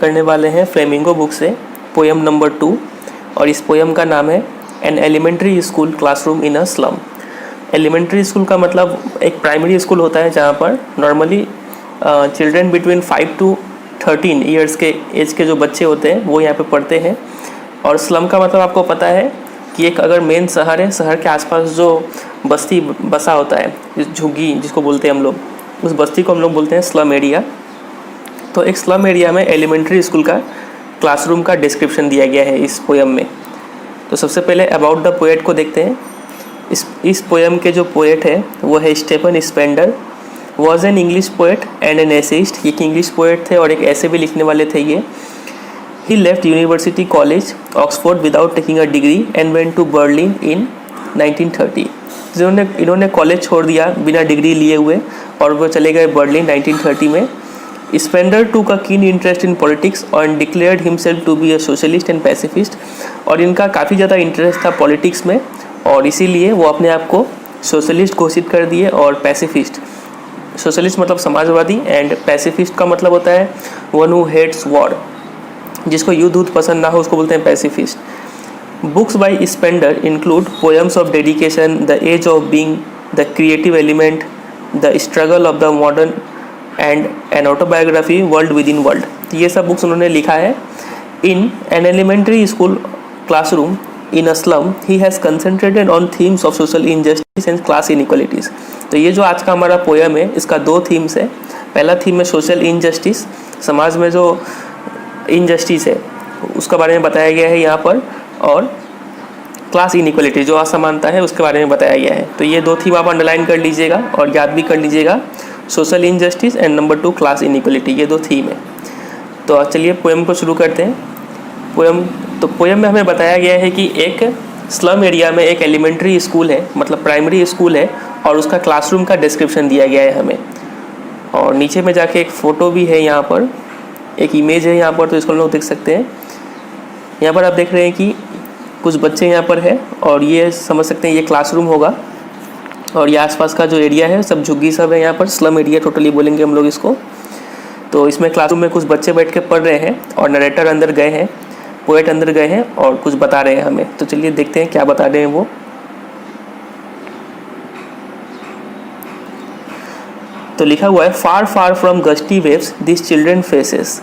करने वाले हैं फ्लेमिंगो बुक से पोएम नंबर 2 और इस पोएम का नाम है an elementary school classroom in a slum. Elementary school का मतलब एक प्राइमरी स्कूल होता है जहाँ पर normally children between 5 to 13 years के एज के जो बच्चे होते हैं वो यहाँ पे पढ़ते हैं। और स्लम का मतलब आपको पता है कि एक अगर मेन शहर है, शहर के आसपास जो बस्ती बसा होता है, झुग्गी जिसको बोलते हैं हम लोग, उस बस्ती को हम लोग बोलते हैं स्लम एरिया। तो एक स्लम एरिया में एलिमेंट्री स्कूल का क्लासरूम का डिस्क्रिप्शन दिया गया है इस पोएम में। तो सबसे पहले अबाउट द पोएट को देखते हैं। इस पोएम के जो पोएट है वो है Stephen Spender. Was an English poet and an essayist. ये एक इंग्लिश पोएट थे और एक ऐसे भी लिखने वाले थे ये। He left University College Oxford without taking a degree and went to Berlin in 1930। इन्होंने कॉलेज छोड़ दिया बिना डिग्री लिए हुए और वो चले गए बर्लिन 1930 में। Spender took a keen interest in politics और declared himself to be a socialist and pacifist. और इनका काफ़ी ज़्यादा इंटरेस्ट था पॉलिटिक्स में और इसीलिए वो अपने आप को सोशलिस्ट घोषित कर दिए और पैसिफिस्ट। सोशलिस्ट मतलब समाजवादी एंड पैसिफिस्ट का मतलब होता है वन हु हेट्स वॉर, जिसको युद्ध पसंद ना हो उसको बोलते हैं pacifist. Books by Spender include poems of dedication, the age of being, the creative element, the struggle of the modern and an autobiography, world within world. ये सब बुक्स उन्होंने लिखा है। In an elementary school classroom in a slum ही has concentrated on themes of social injustice and class inequalities. तो ये जो आज का हमारा पोएम है इसका 2 थीम्स है। पहला थीम है सोशल इनजस्टिस, समाज में जो इनजस्टिस है उसका बारे में बताया गया है यहाँ पर, और क्लास इनइक्वालिटी जो असमानता है उसके बारे में बताया गया है। तो ये 2 थीम आप अंडरलाइन कर लीजिएगा और याद भी कर लीजिएगा, social injustice and number 2 class inequality, ये 2 थीम है। तो चलिए पोएम को शुरू करते हैं। पोएम में हमें बताया गया है कि एक स्लम एरिया में एक एलिमेंट्री स्कूल है, मतलब प्राइमरी स्कूल है, और उसका क्लासरूम का डिस्क्रिप्शन दिया गया है हमें। और नीचे में जाके एक फ़ोटो भी है, यहाँ पर एक इमेज है यहाँ पर, तो इसको हम लोग देख सकते हैं। यहाँ पर आप देख रहे हैं कि कुछ बच्चे यहाँ पर है और ये समझ सकते हैं ये क्लासरूम होगा। और ये आसपास का जो एरिया है सब झुग्गी सब है, यहाँ पर स्लम एरिया टोटली बोलेंगे हम लोग इसको। तो इसमें क्लासरूम में कुछ बच्चे बैठ के पढ़ रहे हैं और नरेटर अंदर गए हैं, पोएट अंदर गए हैं और कुछ बता रहे हैं हमें। तो चलिए देखते हैं क्या बता रहे हैं वो। तो लिखा हुआ है far far from gusty waves this children faces.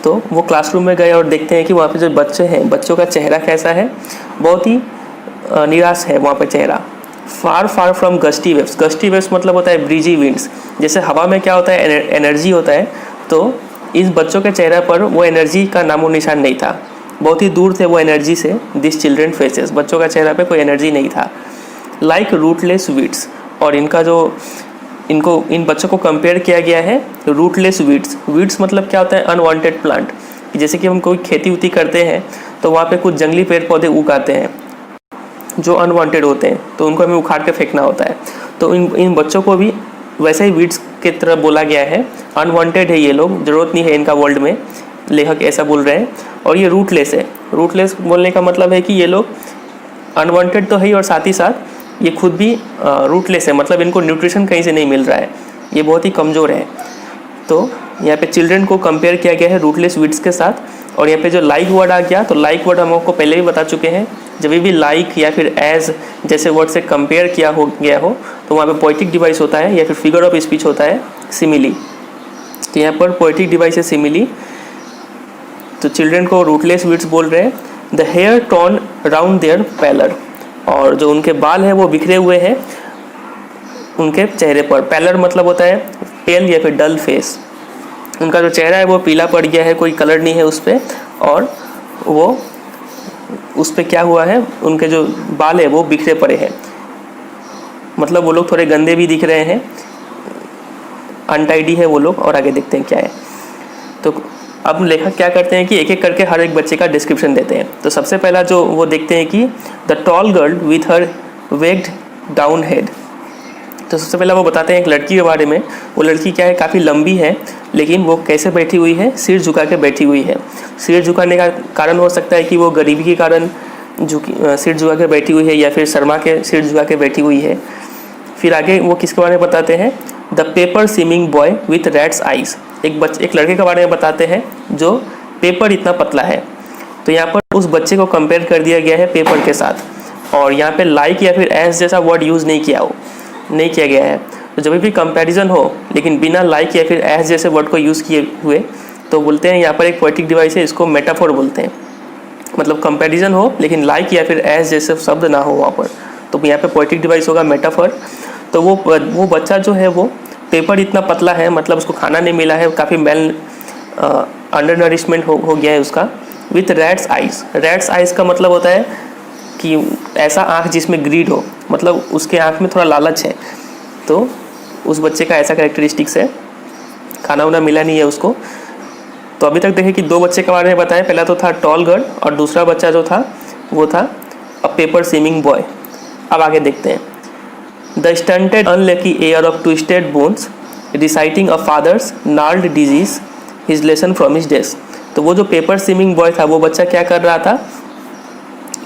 तो वो क्लासरूम में गए और देखते हैं कि वहाँ पे जो बच्चे हैं, बच्चों का चेहरा कैसा है, बहुत ही निराश है वहाँ पे चेहरा। Far far from gusty waves, gusty waves मतलब होता है ब्रीजी विंड्स। जैसे हवा में क्या होता है, एनर्जी होता है, तो इस बच्चों के चेहरे पर वो एनर्जी का नामो निशान नहीं था, बहुत ही दूर थे वो एनर्जी से। दिस चिल्ड्रन फेसेस, बच्चों का चेहरा पे कोई एनर्जी नहीं था। लाइक रूटलेस वीड्स, और इन बच्चों को कंपेयर किया गया है रूटलेस वीड्स। वीड्स मतलब क्या होता है, अनवांटेड प्लांट। जैसे कि हम कोई खेती उती करते हैं तो वहाँ पे कुछ जंगली पेड़ पौधे उगाते हैं जो अनवांटेड होते हैं, तो उनको हमें उखाड़ के फेंकना होता है। तो इन बच्चों को भी वैसे ही वीड्स की तरह बोला गया है। अनवांटेड है ये लोग, ज़रूरत नहीं है इनका वर्ल्ड में, लेखक ऐसा बोल रहे हैं। और ये रूटलेस है। रूटलेस बोलने का मतलब है कि ये लोग अनवांटेड तो है ही और साथ ही साथ ये खुद भी रूटलेस है, मतलब इनको न्यूट्रिशन कहीं से नहीं मिल रहा है, ये बहुत ही कमज़ोर है। तो यहाँ पे चिल्ड्रन को कंपेयर किया गया है रूटलेस वीड्स के साथ। और यहाँ पे जो लाइक वर्ड आ गया, तो लाइक वर्ड हम आपको पहले भी बता चुके हैं। जब भी लाइक या फिर एज जैसे वर्ड से कंपेयर किया हो गया हो तो वहाँ पे पोएटिक डिवाइस होता है या फिर फिगर ऑफ स्पीच होता है सिमिली। तो यहाँ पर पोएटिक डिवाइस है सिमिली। तो चिल्ड्रन को रूटलेस वीड्स बोल रहे हैं। The hair torn round their pallor, और जो उनके बाल हैं वो बिखरे हुए हैं उनके चेहरे पर। पैलर मतलब होता है पेल या फिर डल फेस। उनका जो चेहरा है वो पीला पड़ गया है, कोई कलर नहीं है उस पर, और वो उस पर क्या हुआ है, उनके जो बाल है वो बिखरे पड़े हैं, मतलब वो लोग थोड़े गंदे भी दिख रहे हैं, अनटाइडी है वो लोग। और आगे देखते हैं क्या है। तो अब लेखक क्या करते हैं कि एक एक करके हर एक बच्चे का डिस्क्रिप्शन देते हैं। तो सबसे पहला जो वो देखते हैं कि the tall girl with her weighed down head. तो सबसे पहला वो बताते हैं एक लड़की के बारे में। वो लड़की क्या है, काफ़ी लंबी है, लेकिन वो कैसे बैठी हुई है, सिर झुका के बैठी हुई है। सिर झुकाने का कारण हो सकता है कि वो गरीबी के कारण सिर झुका के बैठी हुई है या फिर शर्मा के सिर झुका के बैठी हुई है। फिर आगे वो किसके बारे में बताते हैं, the paper seeming boy with rat's eyes. एक लड़के के बारे में बताते हैं जो पेपर इतना पतला है। तो यहाँ पर उस बच्चे को कंपेयर कर दिया गया है पेपर के साथ, और यहाँ पे लाइक या फिर एज जैसा वर्ड यूज़ नहीं किया गया है। तो जब भी कंपैरिजन हो लेकिन बिना लाइक या फिर एज जैसे वर्ड को यूज़ किए हुए, तो बोलते हैं यहाँ पर एक पोएटिक डिवाइस है, इसको मेटाफोर बोलते हैं। मतलब कंपैरिजन हो लेकिन लाइक या फिर एज जैसे शब्द ना हो वहाँ पर, तो यहाँ पे पोएटिक डिवाइस होगा मेटाफोर। तो वो बच्चा जो है वो पेपर इतना पतला है, मतलब उसको खाना नहीं मिला है, काफ़ी मेल अंडर नरिशमेंट हो गया है उसका। With rats eyes, rats eyes का मतलब होता है कि ऐसा आँख जिसमें ग्रीड हो, मतलब उसके आँख में थोड़ा लालच है। तो उस बच्चे का ऐसा कैरेक्टरिस्टिक्स है, खाना वाना मिला नहीं है उसको। तो अभी तक देखें कि 2 बच्चे के बारे में बताएं। पहला तो था टॉल गर्ल और दूसरा बच्चा जो था वो था अ पेपर स्विमिंग बॉय। अब आगे देखते हैं। The stunted unlucky heir of twisted bones reciting a father's gnarled disease his lesson from his desk. तो वो जो पेपर स्विमिंग बॉय था वो बच्चा क्या कर रहा था,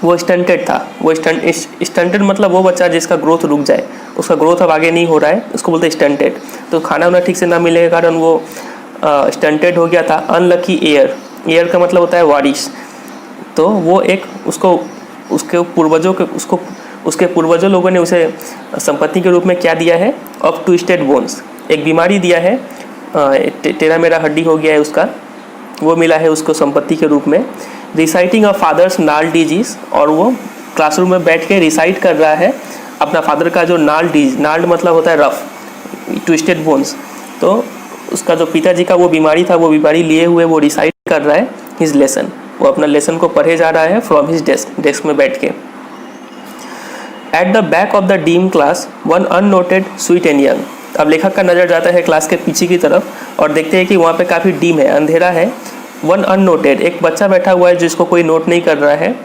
वो स्टंटेड था। वो स्टंटेड मतलब वो बच्चा जिसका ग्रोथ रुक जाए, उसका ग्रोथ अब आगे नहीं हो रहा है, उसको बोलते हैं स्टंटेड। तो खाना वाना ठीक से ना मिलने के कारण वो स्टंटेड हो गया था। अनलकी एयर, एयर का मतलब होता है वारिस। तो वो एक उसके पूर्वजों लोगों ने उसे संपत्ति के रूप में क्या दिया है, ऑफ ट्विस्टेड बोन्स, एक बीमारी दिया है, टेढ़ा मेरा हड्डी हो गया है उसका, वो मिला है उसको संपत्ति के रूप में। रिसाइटिंग अ फादर्स नार्ल डिजीज, और वो क्लासरूम में बैठ के रिसाइट कर रहा है अपना फादर का जो नार्ल मतलब होता है रफ, ट्विस्टेड बोन्स। तो उसका जो पिताजी का वो बीमारी था, वो बीमारी लिए हुए वो रिसाइट कर रहा है हिज लेसन, वो अपना लेसन को पढ़े जा रहा है फ्रॉम हिज डेस्क में बैठ के। At the back of the dim class one unnoted sweet and young. अब लेखक का नज़र जाता है क्लास के पीछे की तरफ और देखते हैं कि वहाँ पे काफ़ी डीम है, अंधेरा है। वन अननोटेड, एक बच्चा बैठा हुआ है जिसको कोई नोट नहीं कर रहा है,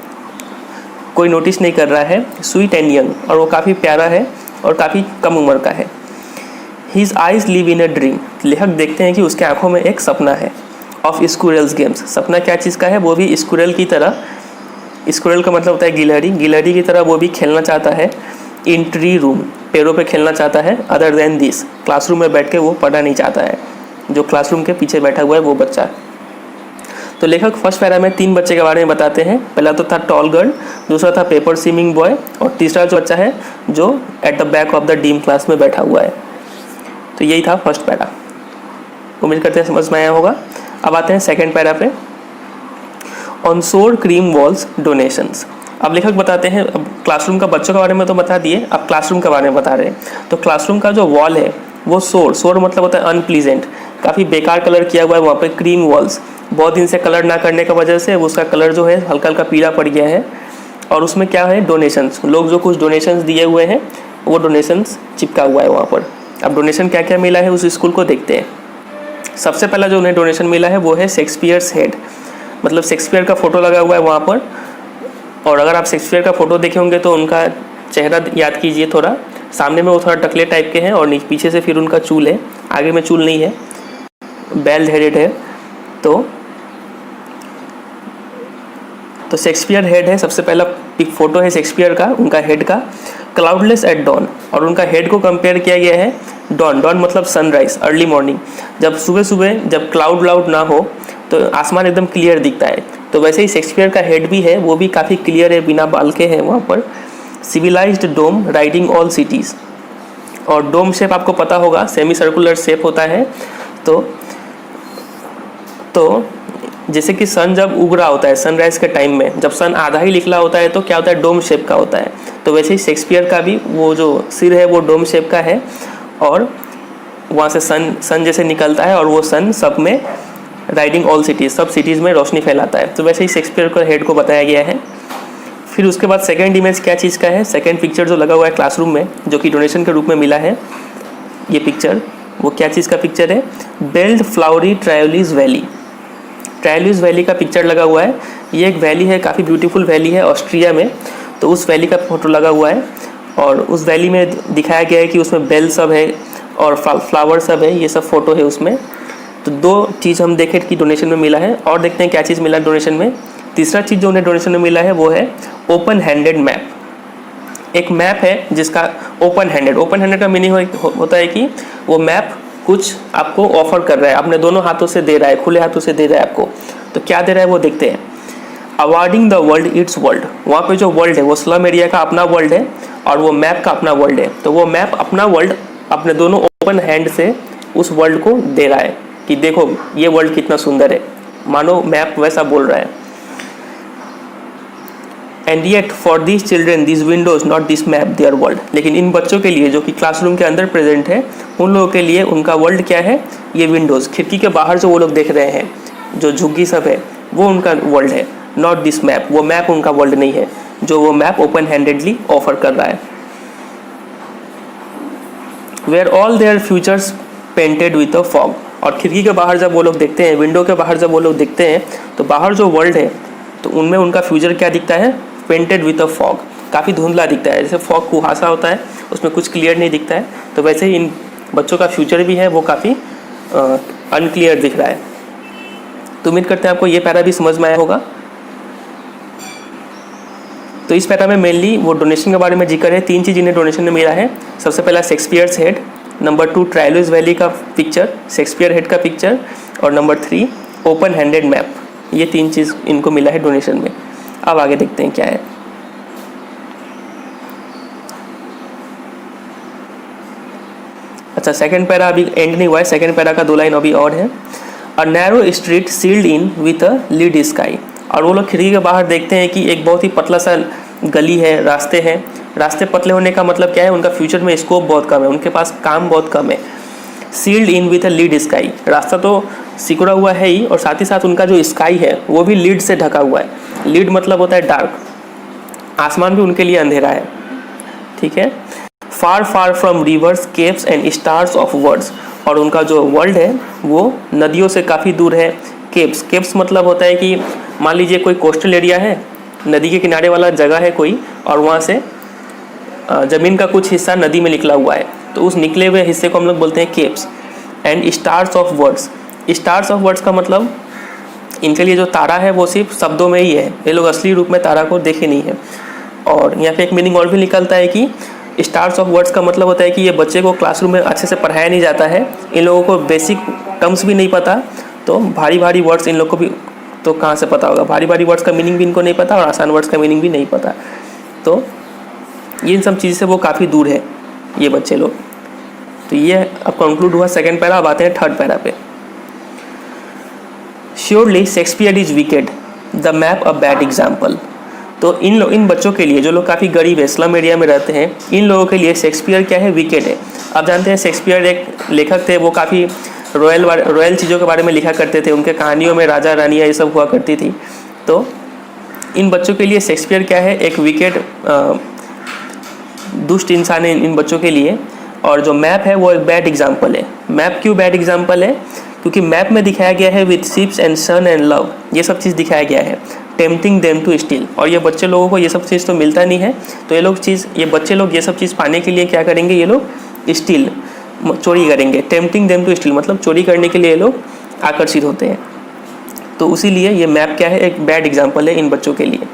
कोई नोटिस नहीं कर रहा है। स्वीट एंड यंग, और वो काफ़ी प्यारा है और काफ़ी कम उम्र का है। His eyes live in a dream, लेखक देखते हैं कि उसके आंखों में एक सपना है। ऑफ स्क्विरल्स गेम्स, सपना क्या चीज़ का है, वो भी स्क्विरल की तरह, स्क्विरल का मतलब होता है गिलहरी, गिलहरी की तरह वो भी खेलना चाहता है। इन ट्री रूम, पेड़ों पे खेलना चाहता है। अदर देन दिस, क्लासरूम में बैठ के वो पढ़ना नहीं चाहता है, जो क्लासरूम के पीछे बैठा हुआ है वो बच्चा। तो लेखक फर्स्ट पैरा में 3 बच्चे के बारे में बताते हैं। पहला तो था टॉल गर्ल, दूसरा था पेपर स्विमिंग बॉय, और तीसरा जो बच्चा है जो at the back of the dim class में बैठा हुआ है। तो यही था फर्स्ट पैरा, उम्मीद करते हैं समझ में आया होगा। अब आते हैं सेकंड पैरा पे। ऑन सोर क्रीम वॉल्स डोनेशंस। अब लेखक बताते हैं, अब क्लासरूम का बच्चों के बारे में तो बता दिए, अब क्लासरूम के बारे में बता रहे हैं। तो क्लासरूम का जो वॉल है वो सोर मतलब होता है अनप्लीजेंट, काफ़ी बेकार कलर किया हुआ है वहाँ पे। क्रीम वॉल्स, बहुत दिन से कलर ना करने की वजह से उसका कलर जो है हल्का हल्का पीला पड़ गया है। और उसमें क्या है, डोनेशंस, लोग जो कुछ डोनेशंस दिए हुए हैं वो डोनेशंस चिपका हुआ है वहाँ पर। अब डोनेशन क्या क्या मिला है उस स्कूल को देखते हैं। सबसे पहला जो उन्हें डोनेशन मिला है वो है शेक्सपियर्स हेड, मतलब शेक्सपियर का फोटो लगा हुआ है वहाँ पर। और अगर आप शेक्सपियर का फोटो देखे होंगे तो उनका चेहरा याद कीजिए थोड़ा, सामने में वो थोड़ा टकले टाइप के हैं और पीछे से फिर उनका चूल है, आगे में चूल नहीं है, बेल्ड हेडेड है। तो शेक्सपियर हेड है, सबसे पहला एक फोटो है शेक्सपियर का, उनका हेड का। क्लाउडलेस एट डॉन, और उनका हेड को कंपेयर किया गया है डॉन, डॉन मतलब सनराइज, अर्ली मॉर्निंग, जब सुबह सुबह जब क्लाउड ना हो तो आसमान एकदम क्लियर दिखता है। तो वैसे ही शेक्सपियर का हेड भी है, वो भी काफ़ी क्लियर है, बिना बाल के है वहाँ पर। सिविलाइज्ड डोम राइडिंग ऑल सिटीज़, और डोम शेप आपको पता होगा, सेमी सर्कुलर शेप होता है। तो जैसे कि सन जब उग रहा होता है सनराइज के टाइम में, जब सन आधा ही निकला होता है तो क्या होता है, डोम शेप का होता है। तो वैसे ही शेक्सपियर का भी वो जो सिर है वो डोम शेप का है, और वहाँ से सन जैसे निकलता है और वो सन सब में राइडिंग ऑल सिटीज़, सब सिटीज़ में रोशनी फैलाता है। तो वैसे ही शेक्सपियर का हेड को बताया गया है। फिर उसके बाद सेकेंड इमेज क्या चीज़ का है, सेकेंड पिक्चर जो लगा हुआ है क्लासरूम में, जो कि डोनेशन के रूप में मिला है, ये पिक्चर वो क्या चीज़ का पिक्चर है, बेल्ड फ्लावरी ट्रायोलिस वैली, ट्रायोलिस वैली का पिक्चर लगा हुआ है। ये एक वैली है, काफ़ी ब्यूटीफुल वैली है ऑस्ट्रिया में, तो उस वैली का फोटो लगा हुआ है। और उस वैली में दिखाया गया है कि उसमें बेल सब है और फ्लावर सब है, ये सब फोटो है उसमें। तो 2 चीज़ हम देखें कि डोनेशन में मिला है, और देखते हैं क्या चीज़ मिला डोनेशन में। तीसरा चीज़ जो उन्हें डोनेशन में मिला है वो है ओपन हैंडेड मैप। एक मैप है जिसका ओपन हैंडेड का मीनिंग होता है कि वो मैप कुछ आपको ऑफर कर रहा है, अपने दोनों हाथों से दे रहा है, खुले हाथों से दे रहा है आपको। तो क्या दे रहा है वो देखते हैं। Awarding the world it's world, वहाँ पे जो वर्ल्ड है वो स्लम एरिया का अपना वर्ल्ड है और वो मैप का अपना वर्ल्ड है। तो वो मैप अपना वर्ल्ड अपने दोनों ओपन हैंड से उस वर्ल्ड को दे रहा है कि देखो ये वर्ल्ड कितना सुंदर है, मानो मैप वैसा बोल रहा है। And yet for this children this Windows not this map there world, लेकिन इन बच्चों के लिए जो कि क्लासरूम के अंदर प्रेजेंट है, उन लोगों के लिए उनका वर्ल्ड क्या है, ये विंडोज़, खिड़की के बाहर जो वो लोग देख रहे हैं, जो झुग्गी सब है, वो उनका वर्ल्ड है, नॉट दिस मैप, वो मैप उनका वर्ल्ड नहीं है, जो वो मैप ओपन हैंडेडली ऑफर कर रहा है। Where all their futures painted with a fog, और खिड़की के बाहर जब वो लोग देखते हैं, विंडो के बाहर जब वो लोग देखते हैं, तो बाहर जो वर्ल्ड है तो उनमें उनका फ्यूचर क्या दिखता है, पेंटेड विथ अ फॉग, काफ़ी धुंधला दिखता है। जैसे फॉग कुहासा होता है, उसमें कुछ क्लियर नहीं दिखता है, तो वैसे ही इन बच्चों का फ्यूचर भी है वो काफ़ी अनक्लियर दिख रहा है। तो उम्मीद करते हैं आपको ये पैरा भी समझ में आया होगा। तो इस पैरा में मेनली वो डोनेशन के बारे में जिक्र है। 3 चीज़ इन्हें डोनेशन में मिला है। सबसे पहला शेक्सपियर्स हेड, नंबर 2 ट्रायलुस वैली का पिक्चर, शेक्सपियर हेड का पिक्चर, और नंबर 3 ओपन हैंडेड मैप। ये 3 चीज़ इनको मिला है डोनेशन में। अब आगे देखते हैं क्या है। अच्छा, सेकंड पैरा अभी एंड नहीं हुआ है, सेकंड पैरा का 2 लाइन अभी और है। A narrow street sealed in with a lead sky, और वो लोग खिड़की के बाहर देखते हैं कि एक बहुत ही पतला सा गली है, रास्ते हैं। रास्ते पतले होने का मतलब क्या है, उनका फ्यूचर में स्कोप बहुत कम है, उनके पास काम बहुत कम है। Sealed in with a lead sky, रास्ता तो सिकुड़ा हुआ है ही, और साथ ही साथ उनका जो स्काई है वो भी लीड से ढका हुआ है। लीड मतलब होता है डार्क, आसमान भी उनके लिए अंधेरा है। ठीक है। Far far from rivers, caves and stars of words, और उनका जो वर्ल्ड है वो नदियों से काफ़ी दूर है। केव्स, केव्स मतलब होता है कि मान लीजिए कोई कोस्टल एरिया है, नदी के किनारे वाला जगह है कोई, और वहाँ से ज़मीन का कुछ हिस्सा नदी में निकला हुआ है, तो उस निकले हुए हिस्से को हम लोग बोलते हैं caves. And stars of words, stars of words का मतलब इनके लिए जो तारा है वो सिर्फ शब्दों में ही है, ये लोग असली रूप में तारा को देखे नहीं है। और यहाँ पे एक मीनिंग और भी निकलता है कि स्टार्स ऑफ वर्ड्स का मतलब होता है कि ये बच्चे को क्लासरूम में अच्छे से पढ़ाया नहीं जाता है, इन लोगों को बेसिक टर्म्स भी नहीं पता, तो भारी भारी वर्ड्स इन लोग को भी तो कहाँ से पता होगा, भारी भारी वर्ड्स का मीनिंग भी इनको नहीं पता और आसान वर्ड्स का मीनिंग भी नहीं पता। तो इन सब चीज़ से वो काफ़ी दूर है ये बच्चे लोग। तो ये अब कंक्लूड हुआ सेकंड पैरा। अब आते हैं थर्ड पैरा पे। Surely Shakespeare is wicked, the map a bad example. तो इन बच्चों के लिए जो लोग काफ़ी गरीब है, स्लम एरिया में रहते हैं, इन लोगों के लिए शेक्सपियर क्या है, विकेड है। आप जानते हैं शेक्सपियर एक लेखक थे, वो काफ़ी रॉयल चीज़ों के बारे में लिखा करते थे, उनके कहानियों में राजा रानियाँ ये सब हुआ करती थी। तो इन बच्चों के लिए शेक्सपियर क्या है, एक विकेड दुष्ट इंसान है इन बच्चों के लिए। और जो मैप है वो एक बैड एग्जाम्पल है। मैप क्यों बैड एग्जाम्पल है, क्योंकि मैप में दिखाया गया है with ships and sun and love, ये सब चीज़ दिखाया गया है। टेम्पटिंग देम टू स्टील, और ये बच्चे लोगों को ये सब चीज़ तो मिलता नहीं है, तो ये बच्चे लोग ये सब चीज़ पाने के लिए क्या करेंगे, ये लोग स्टील, चोरी करेंगे। टेम्पटिंग देम टू स्टील मतलब चोरी करने के लिए ये लोग आकर्षित होते हैं। तो उसी लिए ये मैप क्या है, एक बैड एग्जाम्पल है इन बच्चों के लिए।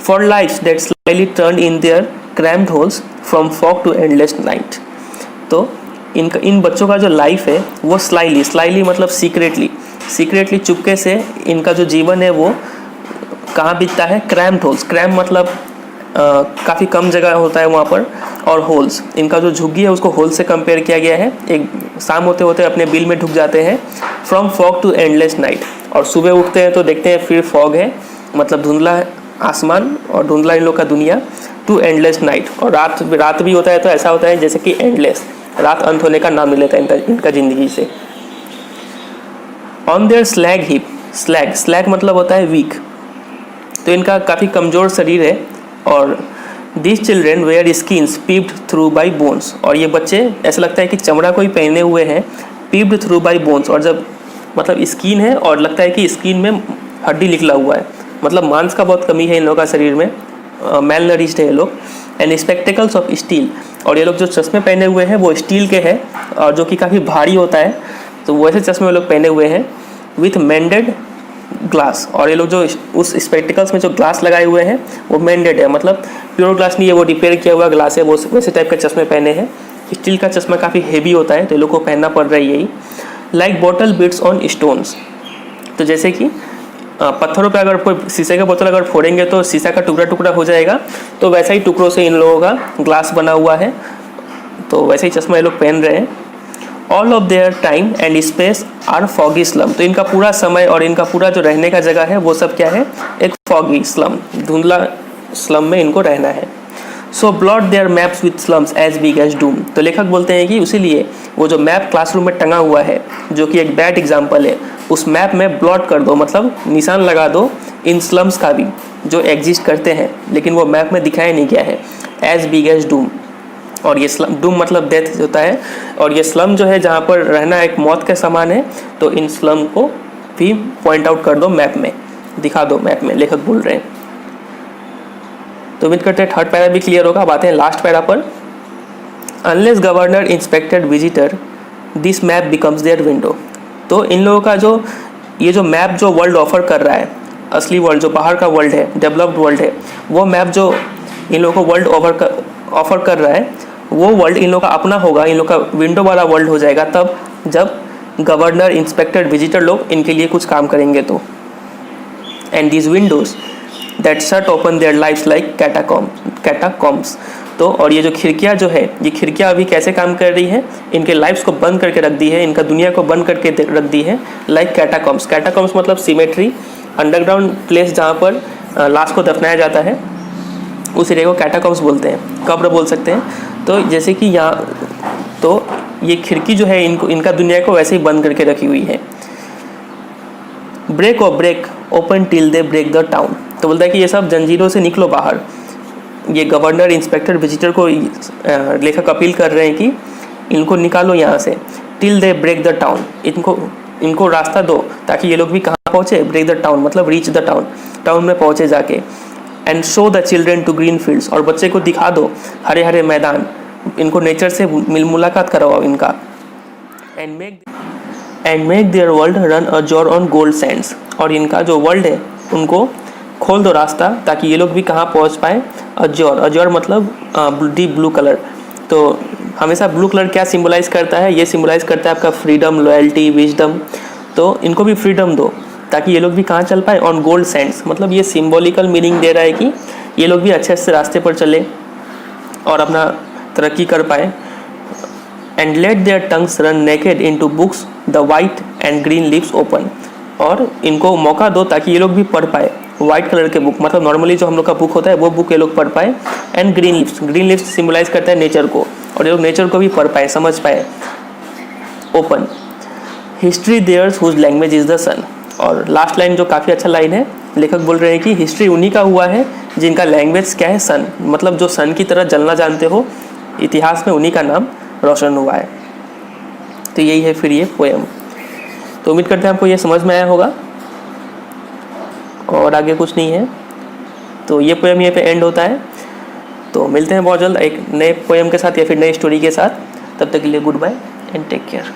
For life that slightly turn in their cramped holes from fog to endless night. तो इन बच्चों का जो लाइफ है वो स्लाइली मतलब सीक्रेटली चुपके से इनका जो जीवन है वो कहाँ बीतता है, क्रैम्ड होल्स। क्रैम मतलब काफ़ी कम जगह होता है वहाँ पर, और होल्स, इनका जो झुग्गी है उसको होल से कंपेयर किया गया है। एक शाम होते होते अपने बिल में ढुक जाते हैं। From fog to endless night, और सुबह उठते हैं तो देखते हैं फिर फॉग है, मतलब धुंधला आसमान और धुंधला इन लोग का दुनिया। टू एंडलेस नाइट, और रात भी होता है तो ऐसा होता है जैसे कि एंडलेस, रात अंत होने का नाम नहीं लेता इनका ज़िंदगी से। On their slag hip, slag मतलब होता है वीक, तो इनका काफ़ी कमज़ोर शरीर है। और this children where skins peeped through by bones, और ये बच्चे ऐसा लगता है कि चमड़ा कोई पहने हुए हैं, पीप्ड थ्रू बाई बोन्स, और जब मतलब स्किन है और लगता है कि स्किन में हड्डी निकला हुआ है, मतलब मांस का बहुत कमी है इन लोगों का शरीर में, मेल नरिश्ड है ये लोग। एंड स्पेक्टिकल्स ऑफ स्टील, और ये लोग जो चश्मे पहने हुए हैं वो स्टील के हैं, और जो कि काफ़ी भारी होता है, तो वैसे चश्मे वो लोग पहने हुए हैं। विथ मेंडेड ग्लास, और ये लोग जो उस स्पेक्टिकल्स में जो ग्लास लगाए हुए हैं वो मेंडेड है, मतलब प्योर ग्लास नहीं है, वो रिपेयर किया हुआ ग्लास है, वो वैसे टाइप के चश्मे पहने हैं। स्टील का चश्मा काफ़ी हेवी होता है, तो ये लोग को पहनना पड़ रहा है यही। Like bottle beads on stones, तो जैसे कि पत्थरों पे अगर कोई शीशे का बोतल अगर फोड़ेंगे तो शीशा का टुकड़ा टुकड़ा हो जाएगा, तो वैसा ही टुकड़ों से इन लोगों का ग्लास बना हुआ है। तो वैसे ही चश्मा ये लोग पहन रहे हैं। All of their time and space are foggy slum, तो इनका पूरा समय और इनका पूरा जो रहने का जगह है वो सब क्या है, एक फॉगी स्लम, धुंधला स्लम में इनको रहना है। So blot their maps with slums as big as doom, तो लेखक बोलते हैं कि उसीलिए वो जो मैप क्लासरूम में टंगा हुआ है, जो कि एक बैड एग्जाम्पल है, उस मैप में ब्लॉट कर दो, मतलब निशान लगा दो इन स्लम्स का भी जो एग्जिस्ट करते हैं लेकिन वो मैप में दिखाया नहीं गया है, एज बिग एज डूम। और ये स्लम, डूम मतलब डेथ होता है, और ये स्लम जो है जहाँ पर रहना एक मौत के समान है, तो इन स्लम को भी पॉइंट आउट कर दो मैप में, दिखा दो मैप में, लेखक बोल रहे हैं। तो उम्मीद करते हैं थर्ड पैरा भी क्लियर होगा। अब आते हैं लास्ट पैरा पर। Unless governor inspected visitor this map becomes their window, तो इन लोगों का जो ये जो मैप जो वर्ल्ड ऑफर कर रहा है, असली वर्ल्ड जो बाहर का वर्ल्ड है, डेवलप्ड वर्ल्ड है, वो मैप जो इन लोगों को वर्ल्ड ऑफर कर रहा है, वो वर्ल्ड इन लोगों का अपना होगा, इन लोग का विंडो वाला वर्ल्ड हो जाएगा तब जब गवर्नर इंस्पेक्टर विजिटर लोग इनके लिए कुछ काम करेंगे तो। And these windows that shut open their lives like catacombs, तो और ये जो खिड़कियाँ जो है, ये खिड़कियाँ अभी कैसे काम कर रही है, इनके लाइफ्स को बंद करके रख दी है, इनका दुनिया को बंद करके रख दी है, लाइक कैटाकॉम्स। कैटाकॉम्स मतलब सीमेट्री, अंडरग्राउंड प्लेस जहाँ पर लाश को दफनाया जाता है, उस एरिया को कैटाकॉम्स बोलते हैं, कब्र बोल सकते हैं। तो जैसे कि यहाँ तो ये खिड़की जो है इनका दुनिया को वैसे ही बंद करके रखी हुई है। Break open till they break the town, तो बोलता है कि ये सब जंजीरों से निकलो बाहर। ये गवर्नर इंस्पेक्टर विजिटर को लेखक अपील कर रहे हैं कि इनको निकालो यहाँ से, till they break the town, इनको रास्ता दो ताकि ये लोग भी कहाँ पहुँचे, ब्रेक द टाउन मतलब रीच द टाउन, टाउन में पहुँचे जाके। And show the children to green fields, और बच्चे को दिखा दो हरे हरे मैदान, इनको नेचर से मुलाकात करवाओ इनका। And make their world run a जोर ऑन गोल्ड सैंड्स, और इनका जो वर्ल्ड है उनको खोल दो रास्ता ताकि ये लोग भी कहाँ पहुँच पाए, अजोर मतलब डीप ब्लू कलर। तो हमेशा ब्लू कलर क्या सिंबलाइज करता है, ये सिंबलाइज करता है आपका फ्रीडम, लॉयल्टी, विजडम। तो इनको भी फ्रीडम दो ताकि ये लोग भी कहाँ चल पाए, ऑन गोल्ड सैंड्स, मतलब ये सिंबॉलिकल मीनिंग दे रहा है कि ये लोग भी अच्छे से रास्ते पर चले और अपना तरक्की कर पाए। And let their tongues run naked into books the white and green leaves open, और इनको मौका दो ताकि ये लोग भी पढ़ पाए वाइट कलर के बुक, मतलब नॉर्मली जो हम लोग का बुक होता है वो बुक ये लोग पढ़ पाए। एंड ग्रीन लीव्स सिंबलाइज करता है नेचर को, और ये लोग नेचर को भी पढ़ पाए, समझ पाए। Open history theirs whose language is the sun, और लास्ट लाइन जो काफ़ी अच्छा लाइन है, लेखक बोल रहे हैं कि हिस्ट्री उन्हीं का हुआ है जिनका लैंग्वेज क्या है, सन, मतलब जो सन की तरह जलना जानते हो, इतिहास में उन्हीं का नाम रोशन हुआ है। तो यही है फिर ये पोएम। तो उम्मीद करते हैं आपको ये समझ में आया होगा, और आगे कुछ नहीं है। तो ये पोएम यहाँ पे एंड होता है। तो मिलते हैं बहुत जल्द एक नए पोएम के साथ या फिर नई स्टोरी के साथ। तब तक के लिए goodbye and take care.